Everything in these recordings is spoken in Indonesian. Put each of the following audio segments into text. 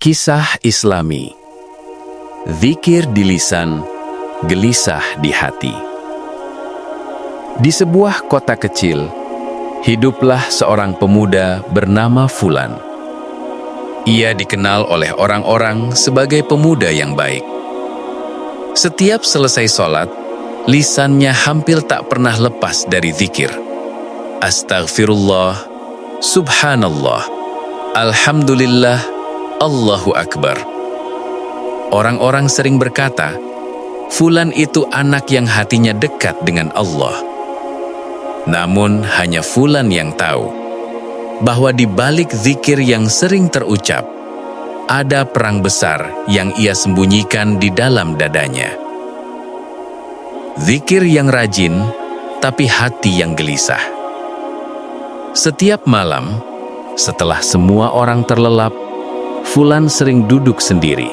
Kisah Islami. Zikir di lisan, gelisah di hati. Di sebuah kota kecil, hiduplah seorang pemuda bernama Fulan. Ia dikenal oleh orang-orang sebagai pemuda yang baik. Setiap selesai sholat, lisannya hampir tak pernah lepas dari zikir. Astaghfirullah, subhanallah, alhamdulillah, Allahu Akbar. Orang-orang sering berkata, Fulan itu anak yang hatinya dekat dengan Allah. Namun hanya Fulan yang tahu bahwa di balik zikir yang sering terucap, ada perang besar yang ia sembunyikan di dalam dadanya. Zikir yang rajin, tapi hati yang gelisah. Setiap malam, setelah semua orang terlelap, Fulan sering duduk sendiri.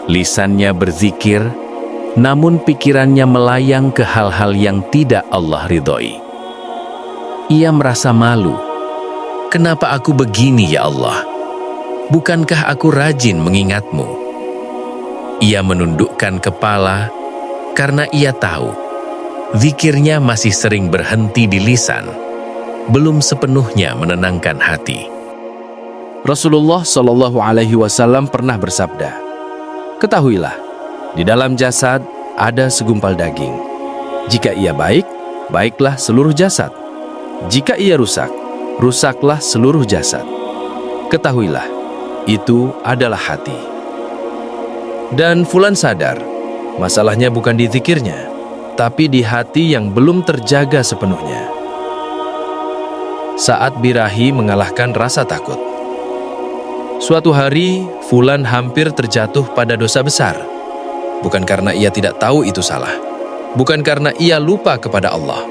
Lisannya berzikir, namun pikirannya melayang ke hal-hal yang tidak Allah ridhoi. Ia merasa malu. Kenapa aku begini ya Allah? Bukankah aku rajin mengingatmu? Ia menundukkan kepala karena ia tahu zikirnya masih sering berhenti di lisan, belum sepenuhnya menenangkan hati. Rasulullah Shallallahu Alaihi Wasallam pernah bersabda, "Ketahuilah, di dalam jasad ada segumpal daging. Jika ia baik, baiklah seluruh jasad. Jika ia rusak, rusaklah seluruh jasad. Ketahuilah, itu adalah hati." Dan Fulan sadar, masalahnya bukan di zikirnya, tapi di hati yang belum terjaga sepenuhnya. Saat birahi mengalahkan rasa takut. Suatu hari, Fulan hampir terjatuh pada dosa besar. Bukan karena ia tidak tahu itu salah. Bukan karena ia lupa kepada Allah.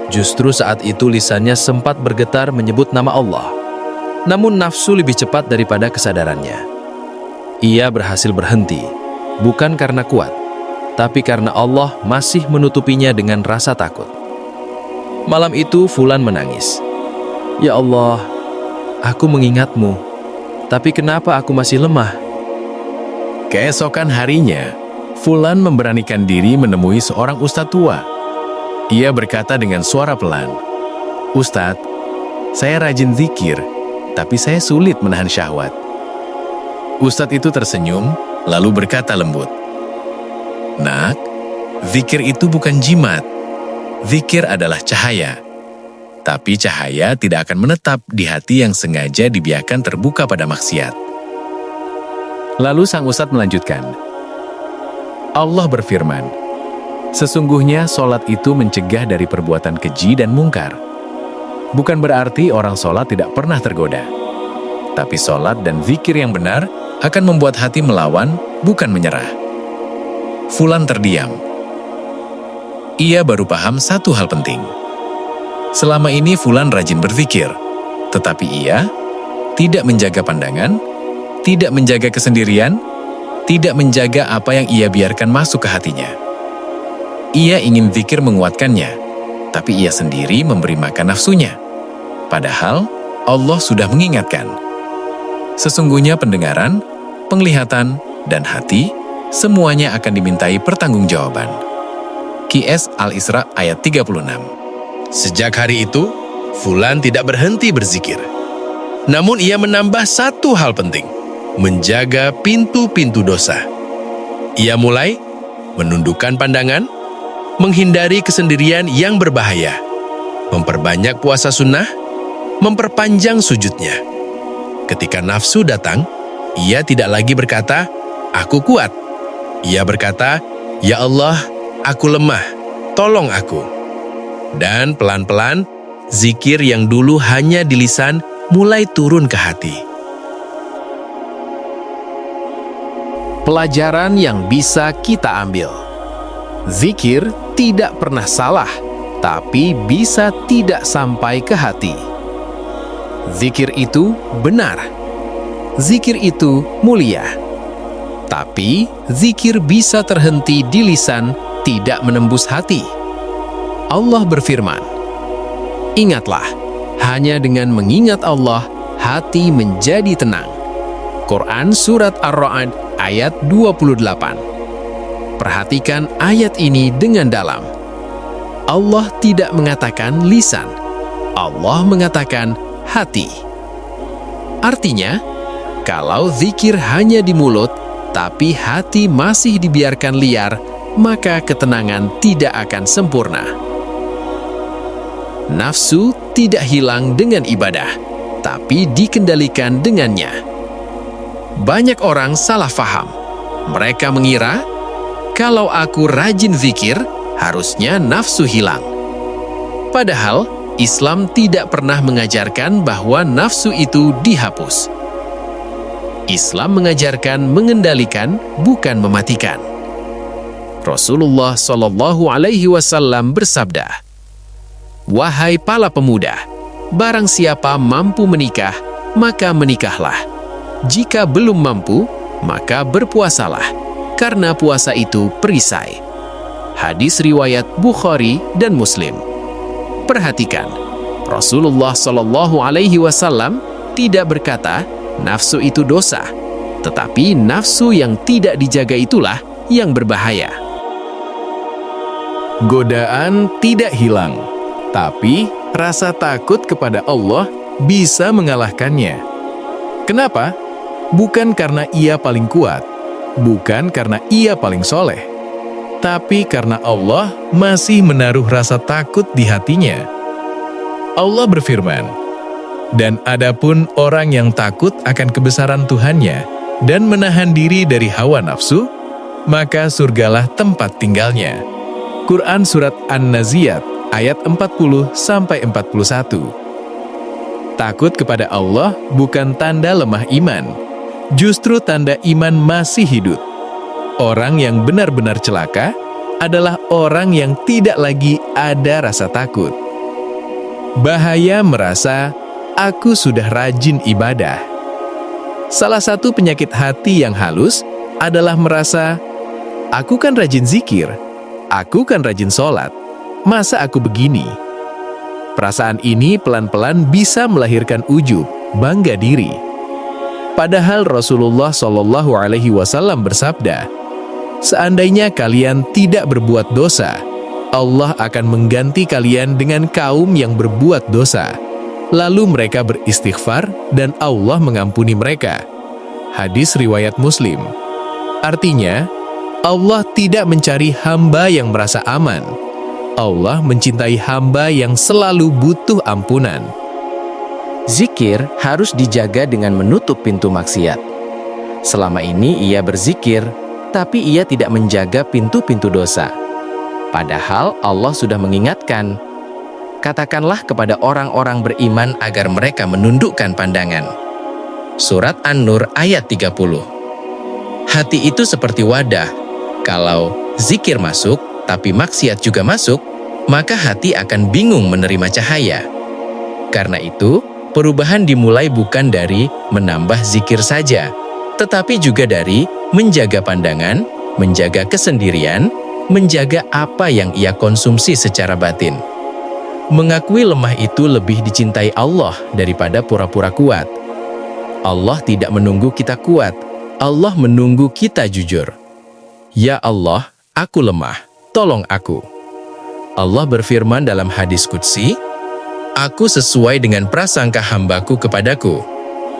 Justru saat itu lisannya sempat bergetar menyebut nama Allah. Namun nafsu lebih cepat daripada kesadarannya. Ia berhasil berhenti, bukan karena kuat, tapi karena Allah masih menutupinya dengan rasa takut. Malam itu Fulan menangis. "Ya Allah, aku mengingatmu. Tapi kenapa aku masih lemah?" Keesokan harinya, Fulan memberanikan diri menemui seorang ustadz tua. Ia berkata dengan suara pelan, "Ustadz, saya rajin zikir, tapi saya sulit menahan syahwat." Ustadz itu tersenyum, lalu berkata lembut, "Nak, zikir itu bukan jimat. Zikir adalah cahaya. Tapi cahaya tidak akan menetap di hati yang sengaja dibiarkan terbuka pada maksiat." Lalu sang ustadz melanjutkan, Allah berfirman, "Sesungguhnya sholat itu mencegah dari perbuatan keji dan mungkar. Bukan berarti orang sholat tidak pernah tergoda. Tapi sholat dan zikir yang benar akan membuat hati melawan, bukan menyerah." Fulan terdiam. Ia baru paham satu hal penting. Selama ini Fulan rajin berzikir, tetapi ia tidak menjaga pandangan, tidak menjaga kesendirian, tidak menjaga apa yang ia biarkan masuk ke hatinya. Ia ingin zikir menguatkannya, tapi ia sendiri memberi makan nafsunya. Padahal Allah sudah mengingatkan. Sesungguhnya pendengaran, penglihatan, dan hati semuanya akan dimintai pertanggungjawaban. QS Al-Isra ayat 36. Sejak hari itu, Fulan tidak berhenti berzikir. Namun ia menambah satu hal penting, menjaga pintu-pintu dosa. Ia mulai menundukkan pandangan, menghindari kesendirian yang berbahaya, memperbanyak puasa sunnah, memperpanjang sujudnya. Ketika nafsu datang, ia tidak lagi berkata, "Aku kuat." Ia berkata, "Ya Allah, aku lemah, tolong aku." Dan pelan-pelan, zikir yang dulu hanya di lisan mulai turun ke hati. Pelajaran yang bisa kita ambil. Zikir tidak pernah salah, tapi bisa tidak sampai ke hati. Zikir itu benar. Zikir itu mulia. Tapi zikir bisa terhenti di lisan, tidak menembus hati. Allah berfirman, "Ingatlah, hanya dengan mengingat Allah, hati menjadi tenang. Quran Surat Ar-Ra'd ayat 28. Perhatikan ayat ini dengan dalam. Allah tidak mengatakan lisan, Allah mengatakan hati. Artinya, kalau zikir hanya di mulut, tapi hati masih dibiarkan liar, maka ketenangan tidak akan sempurna. Nafsu tidak hilang dengan ibadah, tapi dikendalikan dengannya. Banyak orang salah faham. Mereka mengira, kalau aku rajin zikir, harusnya nafsu hilang. Padahal, Islam tidak pernah mengajarkan bahwa nafsu itu dihapus. Islam mengajarkan mengendalikan, bukan mematikan. Rasulullah Shallallahu Alaihi Wasallam bersabda, "Wahai para pemuda, barang siapa mampu menikah, maka menikahlah. Jika belum mampu, maka berpuasalah, karena puasa itu perisai." Hadis riwayat Bukhari dan Muslim. Perhatikan, Rasulullah Shallallahu Alaihi Wasallam tidak berkata nafsu itu dosa, tetapi nafsu yang tidak dijaga itulah yang berbahaya. Godaan tidak hilang, tapi rasa takut kepada Allah bisa mengalahkannya. Kenapa? Bukan karena ia paling kuat, bukan karena ia paling soleh, tapi karena Allah masih menaruh rasa takut di hatinya. Allah berfirman, "Dan adapun orang yang takut akan kebesaran Tuhannya dan menahan diri dari hawa nafsu, maka surgalah tempat tinggalnya." Quran Surat An-Naziyat ayat 40-41. Takut kepada Allah bukan tanda lemah iman, justru tanda iman masih hidup. Orang yang benar-benar celaka adalah orang yang tidak lagi ada rasa takut. Bahaya merasa, "Aku sudah rajin ibadah." Salah satu penyakit hati yang halus adalah merasa, "Aku kan rajin zikir, aku kan rajin sholat, masa aku begini?" Perasaan ini pelan-pelan bisa melahirkan ujub, bangga diri. Padahal Rasulullah Shallallahu Alaihi Wasallam bersabda, "Seandainya kalian tidak berbuat dosa, Allah akan mengganti kalian dengan kaum yang berbuat dosa. Lalu mereka beristighfar dan Allah mengampuni mereka." Hadis riwayat Muslim. Artinya, Allah tidak mencari hamba yang merasa aman. Allah mencintai hamba yang selalu butuh ampunan. Zikir harus dijaga dengan menutup pintu maksiat. Selama ini ia berzikir, tapi ia tidak menjaga pintu-pintu dosa. Padahal Allah sudah mengingatkan, "Katakanlah kepada orang-orang beriman agar mereka menundukkan pandangan." Surat An-Nur ayat 30. Hati itu seperti wadah. Kalau zikir masuk, tapi maksiat juga masuk, maka hati akan bingung menerima cahaya. Karena itu, perubahan dimulai bukan dari menambah zikir saja, tetapi juga dari menjaga pandangan, menjaga kesendirian, menjaga apa yang ia konsumsi secara batin. Mengakui lemah itu lebih dicintai Allah daripada pura-pura kuat. Allah tidak menunggu kita kuat, Allah menunggu kita jujur. "Ya Allah, aku lemah, tolong aku." Allah berfirman dalam hadis qudsi, "Aku sesuai dengan prasangka hambaku kepadaku."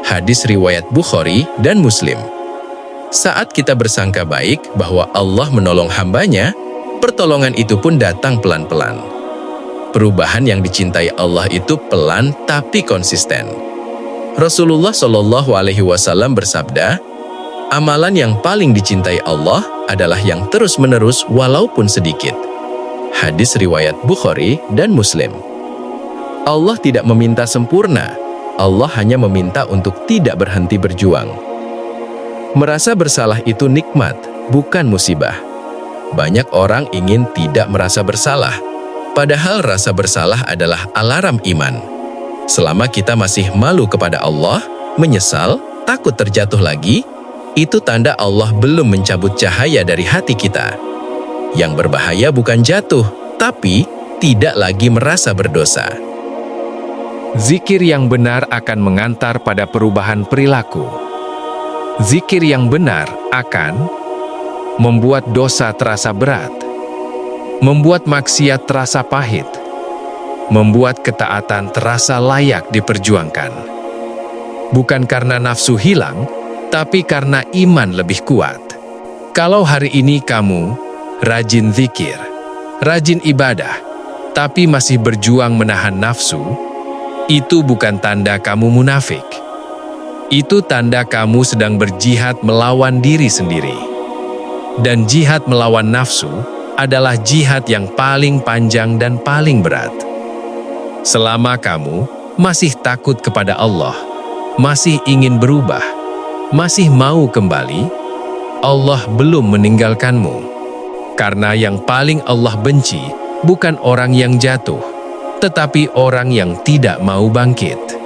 Hadis riwayat Bukhari dan Muslim. Saat kita bersangka baik bahwa Allah menolong hambanya, pertolongan itu pun datang pelan-pelan. Perubahan yang dicintai Allah itu pelan tapi konsisten. Rasulullah Shallallahu Alaihi Wasallam bersabda, "Amalan yang paling dicintai Allah adalah yang terus-menerus walaupun sedikit." Hadis riwayat Bukhari dan Muslim. Allah tidak meminta sempurna, Allah hanya meminta untuk tidak berhenti berjuang. Merasa bersalah itu nikmat, bukan musibah. Banyak orang ingin tidak merasa bersalah, padahal rasa bersalah adalah alarm iman. Selama kita masih malu kepada Allah, menyesal, takut terjatuh lagi, itu tanda Allah belum mencabut cahaya dari hati kita. Yang berbahaya bukan jatuh, tapi tidak lagi merasa berdosa. Zikir yang benar akan mengantar pada perubahan perilaku. Zikir yang benar akan membuat dosa terasa berat, membuat maksiat terasa pahit, membuat ketaatan terasa layak diperjuangkan. Bukan karena nafsu hilang, tapi karena iman lebih kuat. Kalau hari ini kamu rajin zikir, rajin ibadah, tapi masih berjuang menahan nafsu, itu bukan tanda kamu munafik. Itu tanda kamu sedang berjihad melawan diri sendiri. Dan jihad melawan nafsu adalah jihad yang paling panjang dan paling berat. Selama kamu masih takut kepada Allah, masih ingin berubah, masih mau kembali, Allah belum meninggalkanmu. Karena yang paling Allah benci bukan orang yang jatuh, tetapi orang yang tidak mau bangkit.